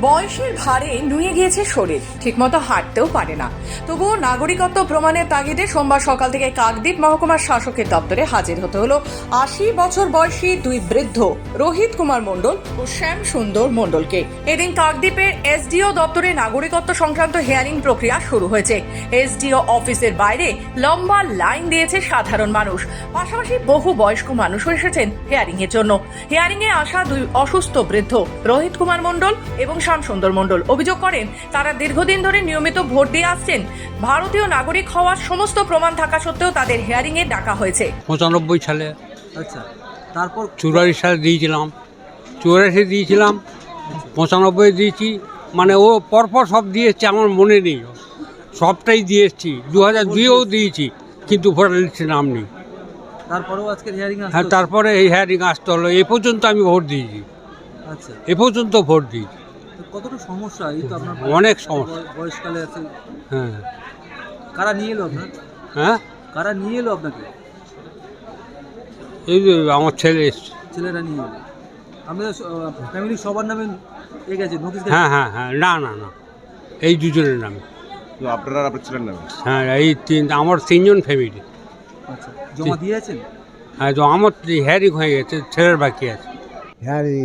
বয়সের ভারে নুয়ে গিয়েছে শরীর, ঠিকমতো হাঁটতেও পারে না। তবুও নাগরিকত্ব প্রমাণের তাগিদে সোমবার সকাল থেকে কাকদ্বীপ মহকুমার শাসকের দপ্তরে হাজির হতে হলো ৮০ বছর বয়সী দুই বৃদ্ধ রোহিত কুমার মণ্ডল ও শ্যাম সুন্দর মণ্ডলকে। এদিন কাকদ্বীপের এসডিও দপ্তরে নাগরিকত্ব সংক্রান্ত হিয়ারিং প্রক্রিয়া শুরু হয়েছে। এসডিও অফিসের বাইরে লম্বা লাইন দিয়েছে সাধারণ মানুষ, পাশাপাশি বহু বয়স্ক মানুষও এসেছেন হিয়ারিং এর জন্য। হিয়ারিং এ আসা দুই অসুস্থ বৃদ্ধ রোহিত কুমার মণ্ডল এবং শ্যাম সুন্দর মণ্ডল অভিযোগ করেন তারা দীর্ঘদিন ধরে নিয়মিত ভোট দিয়ে আসছেন। ভারতীয় নাগরিক হওয়ার সমস্ত প্রমাণ থাকা সত্ত্বেও তাদের হিয়ারিং এ ডাকা হয়েছে। ৯৫ সালে, আচ্ছা, তারপর ৪৪ সালে দিয়েছিলাম, ৮৪ দিয়েছিলাম, ৯৫ দিয়েছি, মানে ও পরপর সব দিয়েছে, আমার মনে নেই, সবটাই দিয়ে এসেছি। ২০০২-ও দিয়েছি, কিন্তু ভোটার লিস্টে নাম নেই। তারপরেও আজকের হিয়ারিং আসছে। হ্যাঁ, তারপরে এই হিয়ারিং আসতে হলো। এ পর্যন্ত আমি ভোট দিয়েছি, আচ্ছা, এ পর্যন্ত ভোট দিয়েছি। তো কতটা সমস্যা? এই তো আপনার অনেক সমস্যা। বয়সকালে আছে। হ্যাঁ কারা নিয়ে এলো আপনার? হ্যাঁ, কারা নিয়ে এলো আপনাকে? এই যে আমার ছেলে এসছে। ছেলেরা নিয়ে এলো। আমাদের ফ্যামিলি সবার নামে গেছে নোটিশ? হ্যাঁ হ্যাঁ হ্যাঁ, না না না, এই দুজনের নামে। তো আপনার ছেলের নামে? হ্যাঁ, এই আমার তিনজন ফ্যামিলি। আচ্ছা, জমা দিয়েছেন? হ্যাঁ, তো আমার হিয়ারিং হয়ে গেছে, ছেলের বাকি আছে। হিয়ারিং,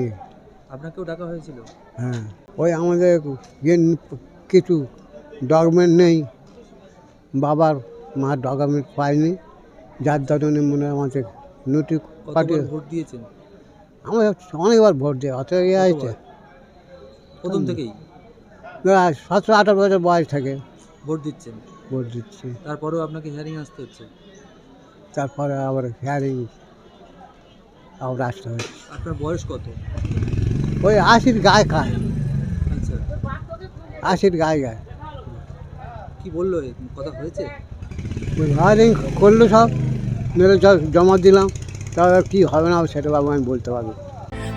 আপনাকেও ডাকা হয়েছিল? হ্যাঁ, ওই আমাদের কিছু ডকুমেন্ট নেই, বাবার মার ডকুমেন্ট পাইনি, যার কারণে মনে হয় আমাদের নোটিশ পাঠিয়ে। ভোট দিয়েছেন? আমরা অনেকবার ভোট দিই, অত ইয়ে আছে প্রথম থেকেই ১৭-১৮ বছর বয়স থেকে ভোট দিচ্ছেন? ভোট দিচ্ছি। তারপরেও আপনাকে হিয়ারিং আসতে হচ্ছে? তারপরে আবার হিয়ারিং আবার আসতে হচ্ছে। আপনার বয়স কত? ওই ৮০ গায়ে খায়, আচ্ছা, ৮০ গায়ে গায়ে। কি বললো? কথা হয়েছে? ওই হিয়ারিং করলো, সব মেরে জমা দিলাম, তবে কী হবে না সেটা বাবু আমি বলতে পারবো।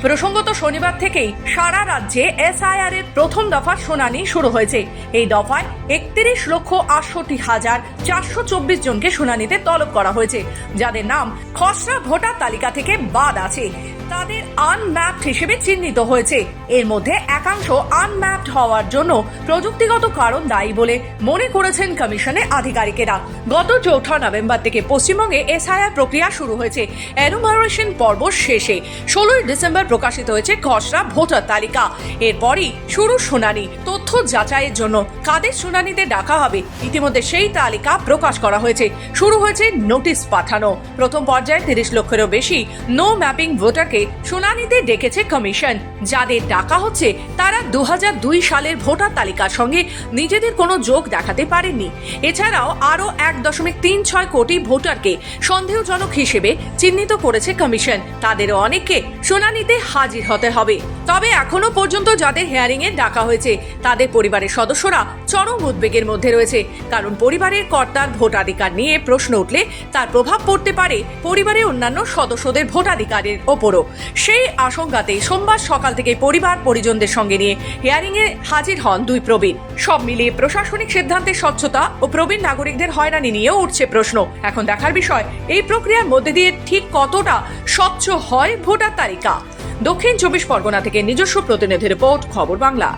প্রসঙ্গত শনিবার থেকেই সারা রাজ্যে এসআইআর এর প্রথম দফার শুনানি শুরু হয়েছে। এই দফায় ৩১,৬৮,৪২৪ জনকে শুনানিতে তলব করা হয়েছে, যাদের নাম খসড়া ভোটার তালিকা থেকে বাদ আছে। তাদের আনম্যাপড হিসেবে চিহ্নিত হয়েছে। এর মধ্যে একাংশ আনম্যাপড হওয়ার জন্য প্রযুক্তিগত কারণ দায়ী বলে মনে করেছেন কমিশনের আধিকারিকেরা। গত ৪ নভেম্বর থেকে পশ্চিমবঙ্গে এসআইআর প্রক্রিয়া শুরু হয়েছে। এনুমারেশন পর্ব শেষে ১৬ ডিসেম্বর প্রকাশিত হয়েছে খসড়া ভোটার তালিকা। এরপরই শুরু শুনানি। তথ্য যাচাইয়ের জন্য কাদের শুনানিতে ডাকা হবে, ইতিমধ্যে সেই তালিকা প্রকাশ করা হয়েছে। শুরু হয়েছে নোটিশ পাঠানো। প্রথম পর্যায়ে ৩০ লক্ষেরও বেশি নো ম্যাপিং ভোটারকে শুনানিতে ডেকেছে কমিশন। যাদের ডাকা হচ্ছে তারা ২০০২ সালের ভোটার তালিকার সঙ্গে নিজেদের কোনো যোগ দেখাতে পারেননি। এছাড়াও আরও ১.৩৬ কোটি ভোটারকে সন্দেহজনক হিসেবে চিহ্নিত করেছে কমিশন। তাদেরও অনেককে শুনানিতে হাজির হতে হবে। তবে এখনো পর্যন্ত যাদের হিয়ারিং এ ডাকা হয়েছে তাদের পরিবারের সদস্যরা চরম উদ্বেগের মধ্যে রয়েছে, কারণ পরিবারের কর্তার ভোটাধিকার নিয়ে প্রশ্ন উঠলে তার প্রভাব পড়তে পারে পরিবারের অন্যান্য সদস্যদের ভোটাধিকারের ওপরও। সেই আশঙ্কাতে সোমবার সকাল থেকে পরিবার পরিজনদের সঙ্গে নিয়ে হিয়ারিং এ হাজির হন দুই প্রবীণ। সব মিলিয়ে প্রশাসনিক সিদ্ধান্তের স্বচ্ছতা ও প্রবীণ নাগরিকদের হয়রানি নিয়েও উঠছে প্রশ্ন। এখন দেখার বিষয় এই প্রক্রিয়ার মধ্যে দিয়ে ঠিক কতটা স্বচ্ছ হয় ভোটার তালিকা। দক্ষিণ ২৪ পরগনা থেকে নিজস্ব প্রতিনিধি রিপোর্ট, খবর বাংলা।